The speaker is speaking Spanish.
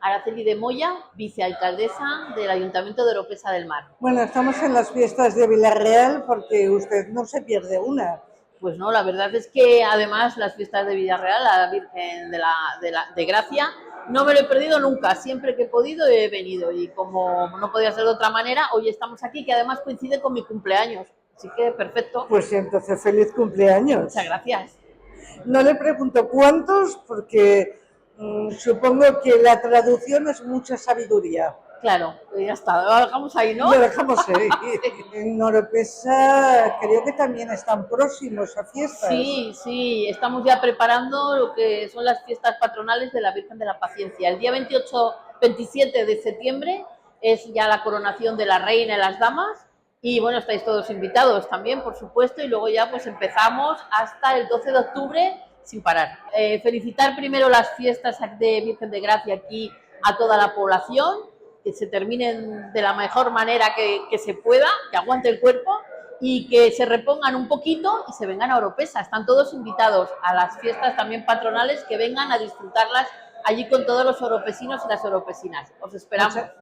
Araceli de Moya, vicealcaldesa del Ayuntamiento de Oropesa del Mar. Bueno, estamos en las fiestas de Villarreal porque usted no se pierde una. Pues no, la verdad es que además las fiestas de Villarreal, la Virgen de Gracia, no me lo he perdido nunca. Siempre que he podido he venido y como no podía ser de otra manera, hoy estamos aquí, que además coincide con mi cumpleaños. Así que perfecto. Pues entonces feliz cumpleaños. Muchas gracias. No le pregunto cuántos porque supongo que la traducción es mucha sabiduría. Claro, ya está, lo dejamos ahí, ¿no? Lo dejamos ahí. En Oropesa creo que también están próximos a fiestas. Sí, sí, estamos ya preparando lo que son las fiestas patronales de la Virgen de la Paciencia. El día 28-27 de septiembre es ya la coronación de la reina y las damas y bueno, estáis todos invitados también, por supuesto, y luego ya pues empezamos hasta el 12 de octubre sin parar. Felicitar primero las fiestas de Virgen de Gracia aquí a toda la población, que se terminen de la mejor manera que se pueda, que aguante el cuerpo y que se repongan un poquito y se vengan a Oropesa. Están todos invitados a las fiestas también patronales, que vengan a disfrutarlas allí con todos los oropesinos y las oropesinas. Os esperamos.